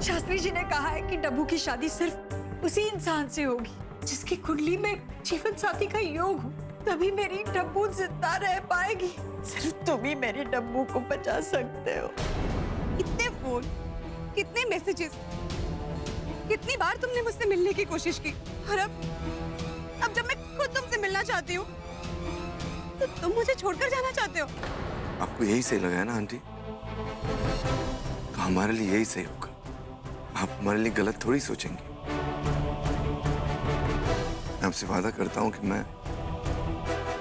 शास्त्री जी ने कहा है कि डब्बू की शादी सिर्फ उसी इंसान से होगी जिसकी कुंडली में जीवन साथी का योग हो, तभी मेरी डब्बू जिंदा रह पाएगी। सिर्फ तुम ही मेरे डब्बू को बचा सकते हो। कितने फोन, कितने मैसेजेस, कितनी बार तुमने मुझसे मिलने की कोशिश की, और अब जब मैं खुद तुमसे मिलना चाहती हूँ तो तुम मुझे छोड़कर जाना चाहते हो। आपको यही सही लगा है ना आंटी? तो हमारे लिए यही सही होगा। आप हमारे लिए गलत थोड़ी सोचेंगे। मैं आपसे वादा करता हूं कि मैं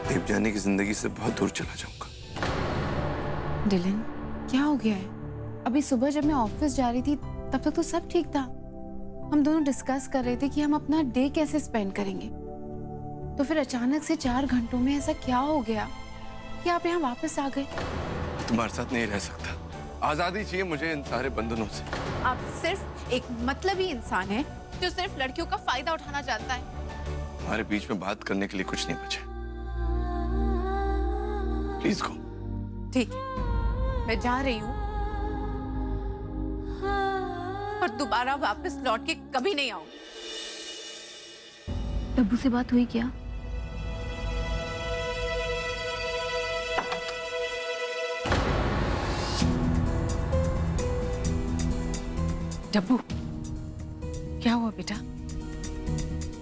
देवजानी की जिंदगी से बहुत दूर चला जाऊंगा। डिलन, क्या हो गया है? अभी सुबह जब मैं ऑफिस जा रही थी तब तक तो सब ठीक था। हम दोनों डिस्कस कर रहे थे कि हम अपना डे कैसे स्पेंड करेंगे। तो फिर अचानक से 4 घंटों में ऐसा क्या हो गया कि आप यहाँ वापस आ गए? तुम्हारे साथ नहीं रह सकता। आजादी चाहिए मुझे इन सारे बंधनों से। आप सिर्फ एक मतलबी इंसान हैं जो सिर्फ लड़कियों का फायदा उठाना चाहता है। हमारे बीच में बात करने के लिए कुछ नहीं बचा। Please go. ठीक है, मैं जा रही हूँ और दोबारा वापस लौट के कभी नहीं आऊंगी। डब्बू से बात हुई क्या? डब्बू, क्या हुआ बेटा?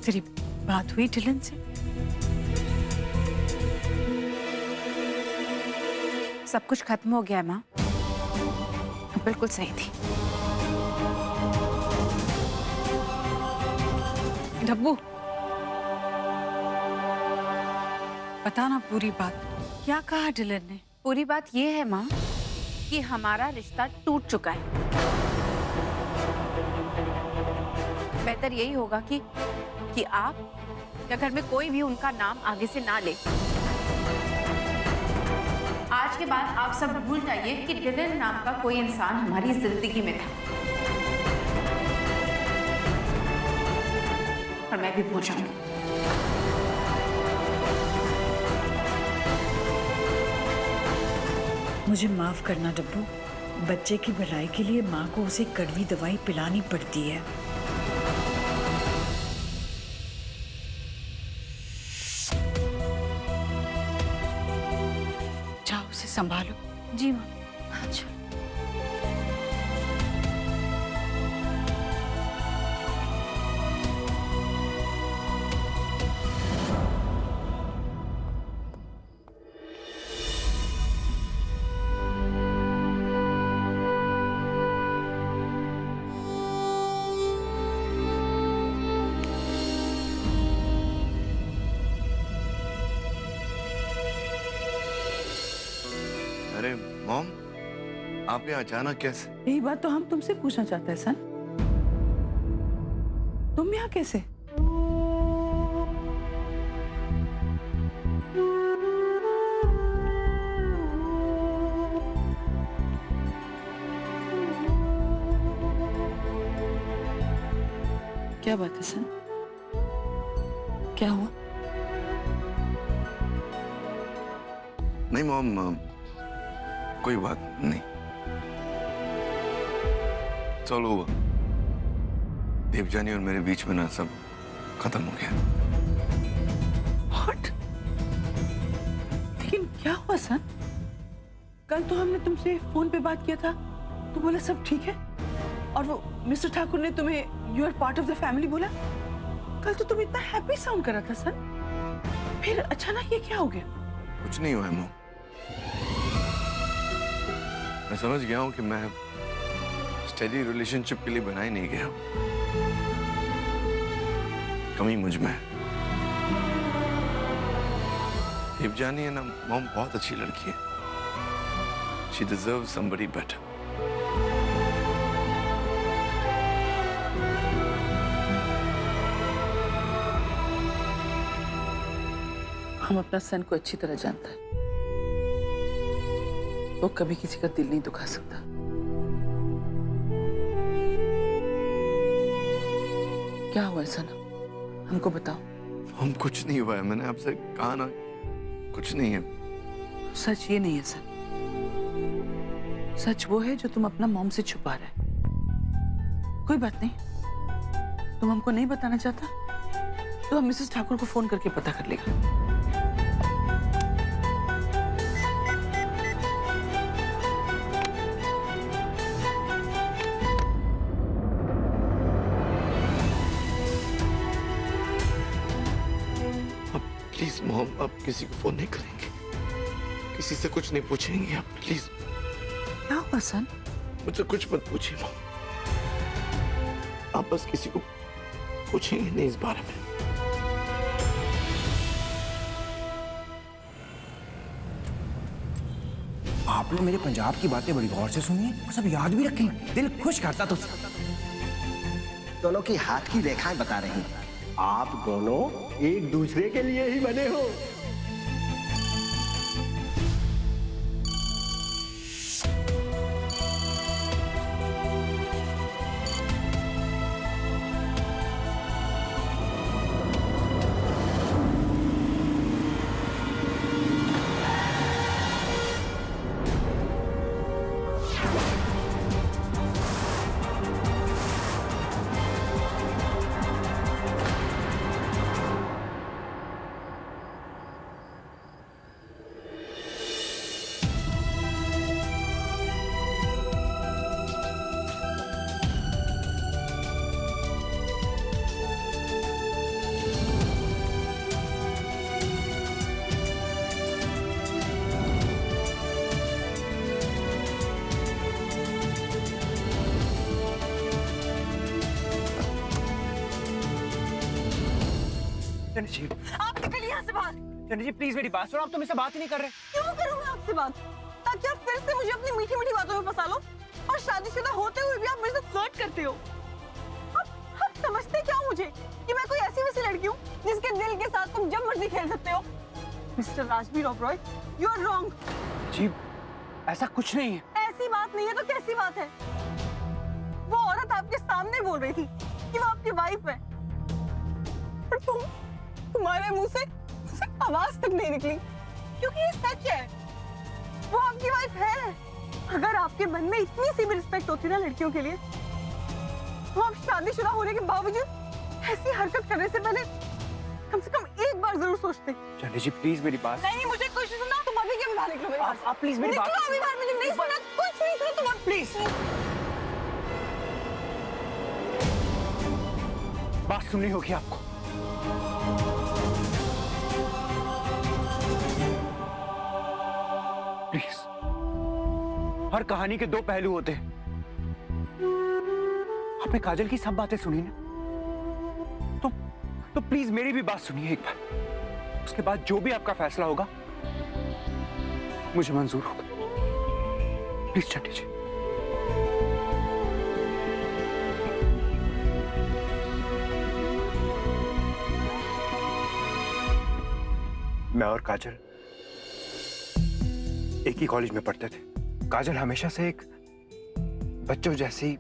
तेरी बात हुई डिलन से? सब कुछ खत्म हो गया माँ, बिल्कुल सही थी। डब्बू, बता ना पूरी बात। क्या कहा डिलन ने? पूरी बात ये है माँ कि हमारा रिश्ता टूट चुका है। बेहतर यही होगा कि आप या घर में कोई भी उनका नाम आगे से ना ले। आज के बाद आप सब भूल जाइए कि डिलन नाम का कोई इंसान हमारी जिंदगी में था, और मैं भी भूल जाऊंगी। मुझे माफ करना डब्बू, बच्चे की भलाई के लिए माँ को उसे कड़वी दवाई पिलानी पड़ती है। जाओ, उसे संभालो। जी माँ। अच्छा। अरे मॉम, आप यहाँ अचानक कैसे? यही बात तो हम तुमसे पूछना चाहते हैं सन। तुम यहाँ कैसे? क्या बात है सन? क्या हुआ? नहीं मॉम, कोई बात नहीं। चलो, देवजानी और मेरे बीच में ना सब खत्म हो गया। What? लेकिन क्या हुआ सन? कल तो हमने तुमसे फोन पे बात किया था, तो बोला सब ठीक है, और वो मिस्टर ठाकुर ने तुम्हें you are part of the family बोला। कल तो तुम इतना हैप्पी साउंड कर रहा था सन, फिर अचानक ये क्या हो गया? कुछ नहीं हुआ है मॉम। मैं समझ गया हूँ कि मैं स्टेडी रिलेशनशिप के लिए बना ही नहीं गया। कमी मुझ में है। देवजानी है ना मॉम, बहुत अच्छी लड़की है। She deserves somebody better. हम अपना सन को अच्छी तरह जानता है, वो कभी किसी का दिल नहीं दुखा सकता। क्या हुआ है सन? हमको बताओ। हम कुछ नहीं हुआ है, मैंने आपसे कहा ना, कुछ नहीं है। सच ये नहीं है सन, सच वो है जो तुम अपना मॉम से छुपा रहे। कोई बात नहीं, तुम हमको नहीं बताना चाहता तो हम मिसेस ठाकुर को फोन करके पता कर लेगा। अब प्लीज मॉम, अब किसी को फोन नहीं करेंगे, किसी से कुछ नहीं पूछेंगे आप प्लीज। क्या हुआ सन? मुझसे कुछ मत पूछिए मॉम, आप बस किसी को पूछेंगे नहीं इस बारे में। आप लोग मेरे पंजाब की बातें बड़ी गौर से सुनिए और सब याद भी रखें, दिल खुश करता तो। दोनों की हाथ की रेखाएं बता रही हैं। आप दोनों एक दूसरे के लिए ही बने हो। जी आप निकलिए यहाँ से बाहर। चंडी जी प्लीज मेरी बात सुनो, आप तो मुझसे बात ही नहीं कर रहे। क्यों करूँ मैं आपसे बात? ताकि आप फिर से मुझे अपनी मीठी मीठी बातों में फंसा लो और शादीशुदा होते हुए भी आप मेरे से फ्लर्ट करते हो। आप समझते क्या हो मुझे कि मैं कोई ऐसी वैसी लड़की हूँ जिसके दिल के साथ तुम जब मर्जी खेल सकते हो? Mister Rajbir Oberoi, you are wrong. जी ऐसा कुछ नहीं है। ऐसी बात नहीं है तो कैसी बात है? वो औरत आपके सामने बोल रही थी कि वो आपकी वाइफ है, पर तुम्हारे मुंह से आवाज तक नहीं निकली, क्योंकि ये सच है, वो आपकी वाइफ है। अगर आपके मन में इतनी सी भी रिस्पेक्ट होती ना लड़कियों के लिए, तो आप शादीशुदा होने के बावजूद ऐसी हरकत करने से पहले कम से कम एक बार जरूर सोचते। चंडी जी प्लीज मेरी बात। नहीं, मुझे कुछ नहीं सुनना। तुम अभी के बाहर निकलो मेरे आप प्लीज मेरी बात निकलो अभी बाहर। मुझे नहीं सुनना, कुछ नहीं सुना। तुम प्लीज बात सुननी होगी आपको। प्लीज, हर कहानी के दो पहलू होते हैं। आपने काजल की सब बातें सुनी ना, तो प्लीज मेरी भी बात सुनिए एक बार। उसके बाद जो भी आपका फैसला होगा मुझे मंजूर होगा। प्लीज चंडी जी। मैं और काजल एक ही कॉलेज में पढ़ते थे। काजल हमेशा से एक बच्चों जैसी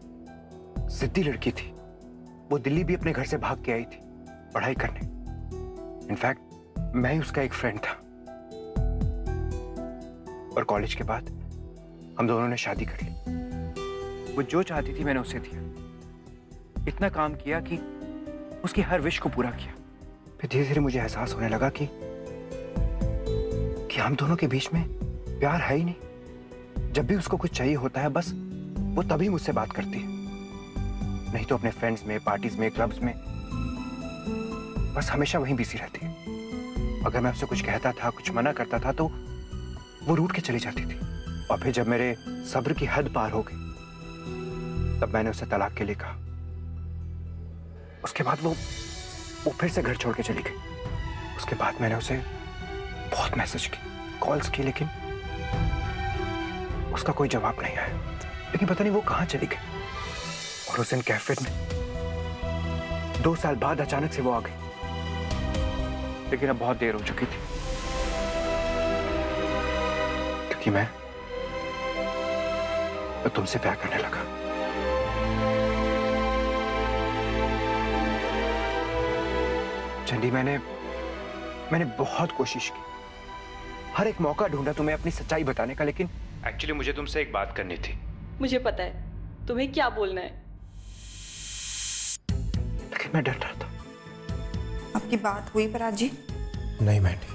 जिद्दी लड़की थी। वो दिल्ली भी अपने घर से भाग के आई थी पढ़ाई करने। इनफैक्ट मैं ही उसका एक फ्रेंड था। और कॉलेज के बाद हम दोनों ने शादी कर ली। वो जो चाहती थी मैंने उसे दिया। इतना काम किया कि उसकी हर विश को पूरा किया। फिर धीरे धीरे मुझे एहसास होने लगा कि हम दोनों के बीच में प्यार है ही नहीं। जब भी उसको कुछ चाहिए होता है बस वो तभी मुझसे बात करती है, नहीं तो अपने फ्रेंड्स में, पार्टीज में, क्लब्स में बस हमेशा वहीं बिजी रहती है। अगर मैं उससे कुछ कहता था, कुछ मना करता था तो वो रूठ के चली जाती थी। और फिर जब मेरे सब्र की हद पार हो गई तब मैंने उसे तलाक के लिए कहा। उसके बाद वो फिर से घर छोड़ के चली गई। उसके बाद मैंने उसे बहुत मैसेज की, कॉल्स की, लेकिन उसका कोई जवाब नहीं आया। लेकिन पता नहीं वो कहां चली गई। और उस दिन कैफे में 2 साल बाद अचानक से वो आ गई। लेकिन अब बहुत देर हो चुकी थी, क्योंकि मैं तुमसे प्यार करने लगा। चंडी, मैंने बहुत कोशिश की, हर एक मौका ढूंढा तुम्हें अपनी सच्चाई बताने का, लेकिन एक्चुअली मुझे तुमसे एक बात करनी थी। मुझे पता है तुम्हें क्या बोलना है। लेकिन मैं डर रहा था। आपकी बात हुई पराग जी? नहीं मैंडी,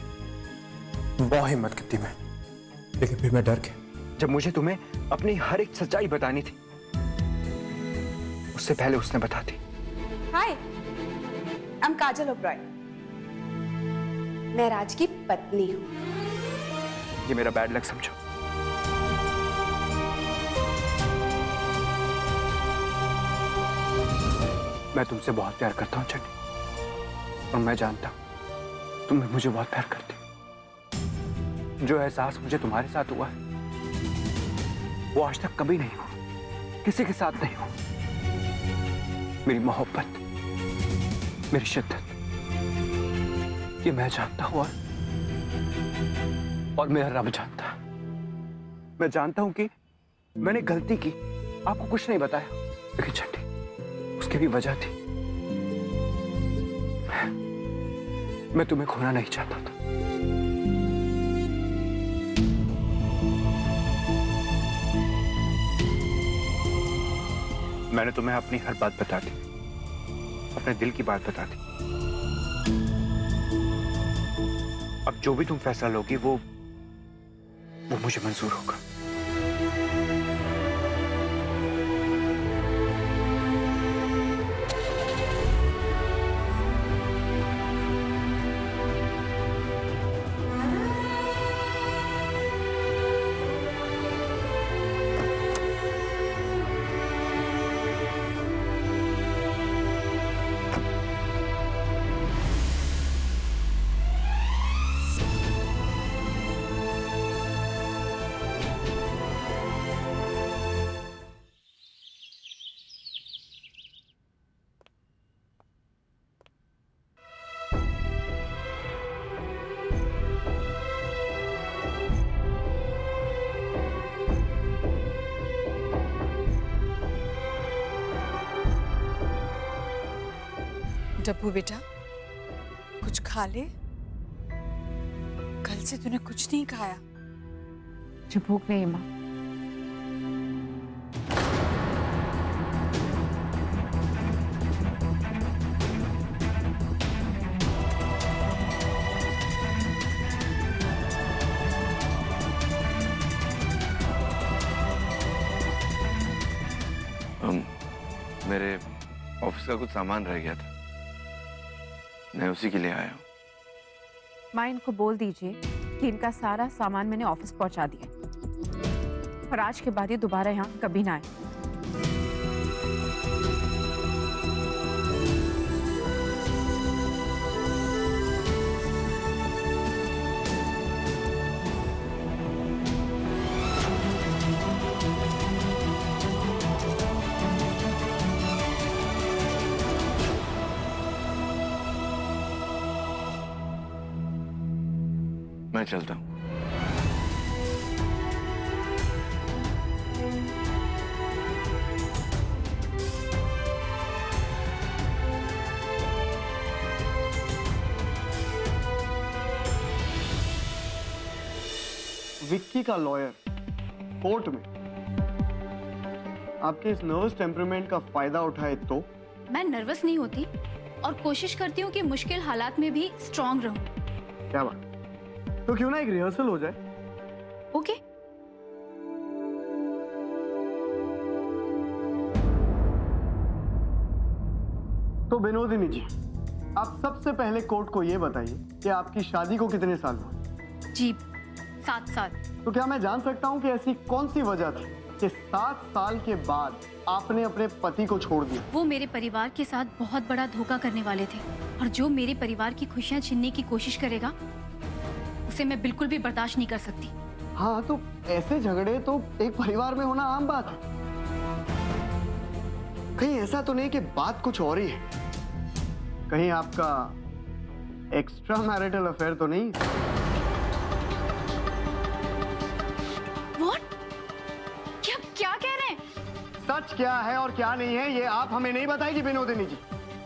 बहुत हिम्मत की थी मैं, लेकिन फिर मैं डर गया जब मुझे तुम्हें अपनी हर एक सच्चाई बतानी थी। उससे पहले उसने बता दी। हाय, आई एम काजल ओबरॉय। मैं राज की पत्नी हूँ। ये मेरा बैड लक समझो। मैं तुमसे बहुत प्यार करता हूँ चंडी, और मैं जानता हूँ तुम मुझे बहुत प्यार करती हो। जो एहसास मुझे तुम्हारे साथ हुआ है वो आज तक कभी नहीं हुआ, किसी के साथ नहीं हुआ। मेरी मोहब्बत, मेरी शिद्दत, ये मैं जानता हूँ और मेरा रब जानता है। मैं जानता हूं कि मैंने गलती की, आपको कुछ नहीं बताया, लेकिन छठी उसकी भी वजह थी। मैं तुम्हें खोना नहीं चाहता था। मैंने तुम्हें अपनी हर बात बता दी, अपने दिल की बात बता दी। अब जो भी तुम फैसला लोगी वो मुझे मंजूर होगा। डब्बू बेटा, कुछ खा ले। कल से तूने कुछ नहीं खाया। मुझे भूख नहीं है माँ। मेरे ऑफिस का कुछ सामान रह गया था, मैं उसी के लिए आया हूँ। माँ, इनको बोल दीजिए कि इनका सारा सामान मैंने ऑफिस पहुंचा दिया और आज के बाद ये दोबारा यहाँ कभी ना आए। मैं चलता हूँ। विक्की का लॉयर कोर्ट में आपके इस नर्वस टेम्परामेंट का फायदा उठाए तो? मैं नर्वस नहीं होती और कोशिश करती हूँ कि मुश्किल हालात में भी स्ट्रांग रहूं। क्या बात, तो क्यों ना एक रिहर्सल हो जाए? ओके। तो विनोदिनी जी, आप सबसे पहले कोर्ट को यह बताइए कि आपकी शादी को कितने साल हुए? जी 7 साल। तो क्या मैं जान सकता हूं कि ऐसी कौन सी वजह थी कि 7 साल के बाद आपने अपने पति को छोड़ दिया? वो मेरे परिवार के साथ बहुत बड़ा धोखा करने वाले थे और जो मेरे परिवार की खुशियां छीनने की कोशिश करेगा उसे मैं बिल्कुल भी बर्दाश्त नहीं कर सकती। हाँ, तो ऐसे झगड़े तो एक परिवार में होना आम बात है। कहीं ऐसा तो नहीं कि बात कुछ और ही है? कहीं आपका एक्स्ट्रा मैरिटल अफेयर तो नहीं? What? क्या कह रहे हैं? सच क्या है और क्या नहीं है ये आप हमें नहीं बताएगी विनोदिनी जी,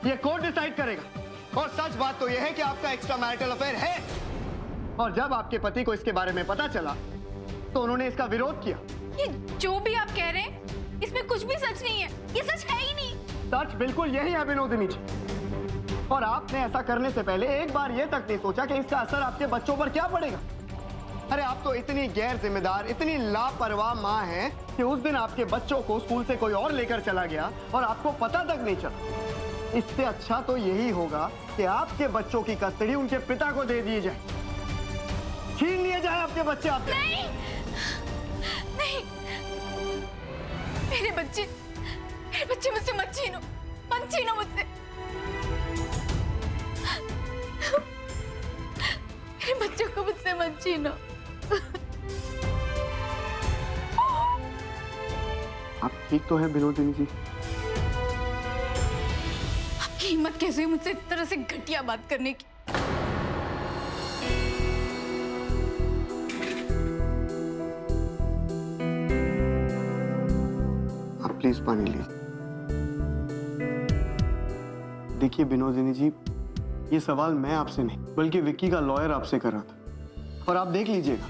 ये कोर्ट डिसाइड करेगा। और सच बात तो ये है कि आपका एक्स्ट्रा मैरिटल अफेयर है, और जब आपके पति को इसके बारे में पता चला तो उन्होंने इसका विरोध किया। ये जो भी आप कह रहे हैं इसमें कुछ भी सच नहीं है, ये सच है ही नहीं। सच बिल्कुल यही है विनोदिनी जी। और आपने ऐसा करने से पहले एक बार ये तक नहीं सोचा कि इसका असर आपके बच्चों पर क्या पड़ेगा। अरे आप तो इतनी गैर जिम्मेदार, इतनी लापरवाह माँ हैं कि उस दिन आपके बच्चों को स्कूल से कोई और लेकर चला गया और आपको पता तक नहीं चला। इससे अच्छा तो यही होगा कि आपके बच्चों की कस्टडी उनके पिता को दे दी जाए, छीन लिए जाए आपके बच्चे आपसे। नहीं, नहीं, मेरे बच्चे मुझसे मत छीनो मुझसे। मेरे बच्चों को मुझसे मत छीनो। आप ठीक तो है विनोदिनी जी? आपकी हिम्मत कैसे हुई मुझसे इस तरह से घटिया बात करने की? आप प्लीज पानी लीजिए। देखिए विनोदिनी जी, ये सवाल मैं आपसे नहीं बल्कि विक्की का लॉयर आपसे कर रहा था। और आप देख लीजिएगा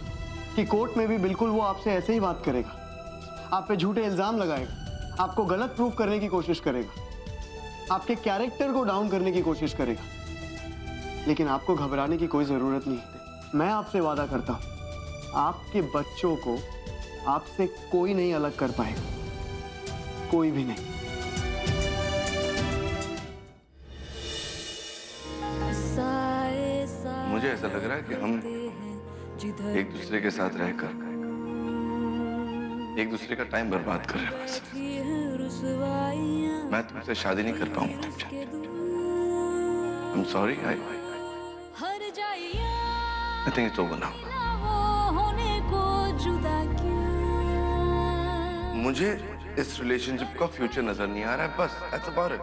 कि कोर्ट में भी बिल्कुल वो आपसे ऐसे ही बात करेगा, आप पे झूठे इल्जाम लगाएगा, आपको गलत प्रूफ करने की कोशिश करेगा, आपके कैरेक्टर को डाउन करने की कोशिश करेगा। लेकिन आपको घबराने की कोई जरूरत नहीं है। मैं आपसे वादा करता हूं, आपके बच्चों को आपसे कोई नहीं अलग कर पाएगा, कोई भी नहीं। मुझे ऐसा लग रहा है कि हम एक दूसरे के साथ रहकर एक दूसरे का टाइम बर्बाद कर रहे हैं बस। मैं तुमसे शादी नहीं कर पाऊंगा। I'm sorry, I think it's over now. मुझे इस रिलेशनशिप का फ्यूचर नजर नहीं आ रहा है, बस that's about it.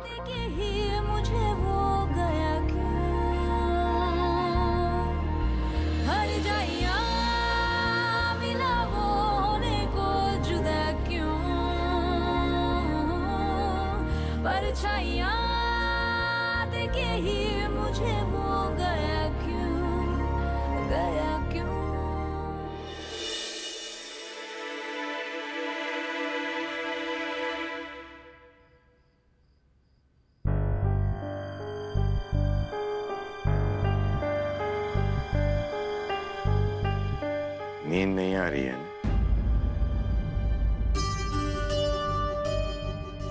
नींद नहीं आ रही है ना?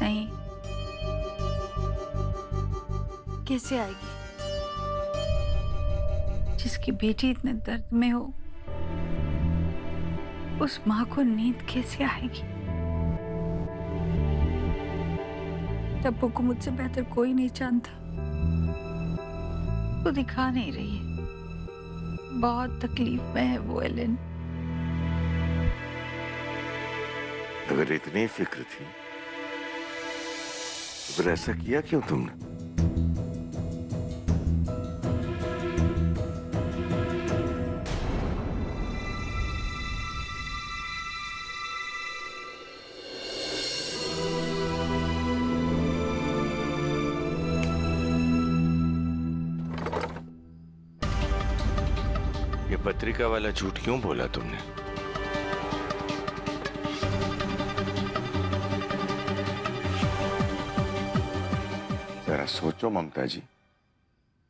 नहीं, कैसे आएगी? जिसकी बेटी इतने दर्द में हो, उस माँ को नींद कैसे आएगी? टप्पू को मुझसे बेहतर कोई नहीं जानता। वो दिखा नहीं रही है, बहुत तकलीफ में है वो एलन। अगर इतनी फिक्र थी तो फिर ऐसा किया क्यों तुमने? ये पत्रिका वाला झूठ क्यों बोला तुमने? जरा सोचो ममता जी,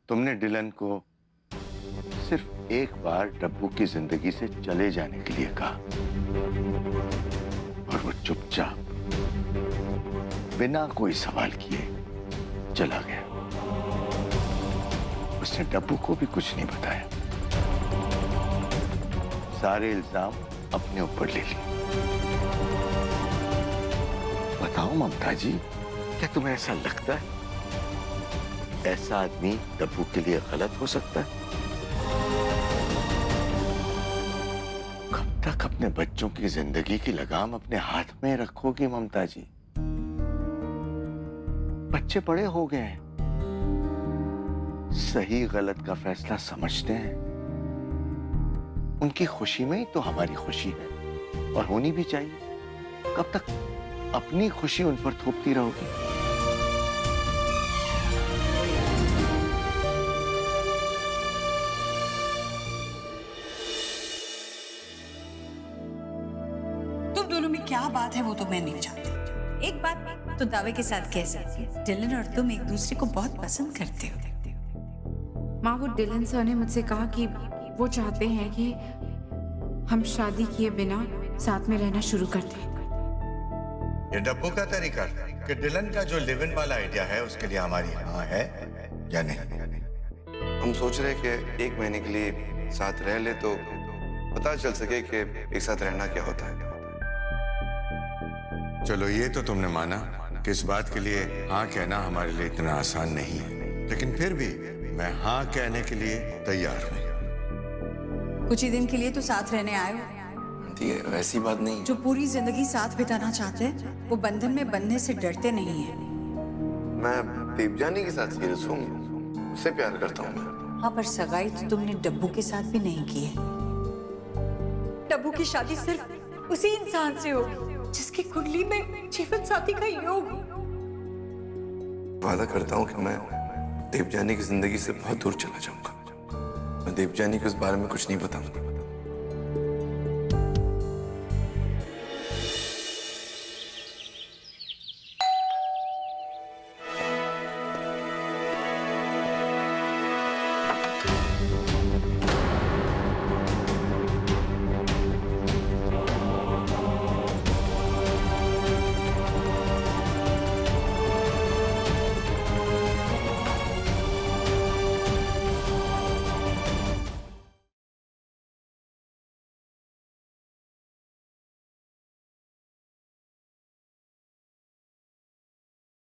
तुमने डिलन को सिर्फ एक बार डब्बू की जिंदगी से चले जाने के लिए कहा और वो चुपचाप बिना कोई सवाल किए चला गया। उसने डब्बू को भी कुछ नहीं बताया, सारे इल्जाम अपने ऊपर ले लिए। बताओ ममता जी, क्या तुम्हें ऐसा लगता है ऐसा आदमी डब्बू के लिए गलत हो सकता है? कब तक अपने बच्चों की जिंदगी की लगाम अपने हाथ में रखोगी ममता जी? बच्चे बड़े हो गए हैं, सही गलत का फैसला समझते हैं। उनकी खुशी में ही तो हमारी खुशी है और होनी भी चाहिए। कब तक अपनी खुशी उन पर थोपती रहोगी? दोनों में क्या बात है वो तो मैं नहीं जानती। एक बात तो दावे के साथ कह सकती है, डिलन और तुम एक दूसरे को बहुत पसंद करते हो। माँ, वो डिलन सर ने मुझसे कहा कि वो चाहते हैं कि हम शादी किए बिना साथ में रहना शुरू कर दें। ये डब्बू का तरीका कि डिलन का जो लिव इन वाला आइडिया है उसके लिए हमारी हाँ है या नहीं? हम सोच रहे हैं कि 1 महीने के लिए साथ रह ले तो पता चल सके कि एक साथ रहना क्या होता है। चलो ये तो तुमने माना कि इस बात के लिए हाँ कहना हमारे लिए इतना आसान नहीं है, लेकिन फिर भी मैं हाँ कहने के लिए तैयार हूँ। कुछ ही दिन के लिए तो साथ रहने आए हो। आंटी, वैसी बात नहीं। जो पूरी जिंदगी साथ बिताना चाहते हैं वो बंधन में बंधने से डरते नहीं हैं। मैं देवजानी के साथ सीरियस हूँ, उससे प्यार करता हूँ मैं। हाँ, पर सगाई तो तुमने डब्बू के साथ भी नहीं की है। डब्बू की शादी सिर्फ उसी इंसान से होगी जिसकी कुंडली में जीवन साथी का योग हो। वादा करता हूँ कि मैं देवजानी की जिंदगी से बहुत दूर चला जाऊंगा। मैं देवजानी को इस बारे में कुछ नहीं बताऊंगा।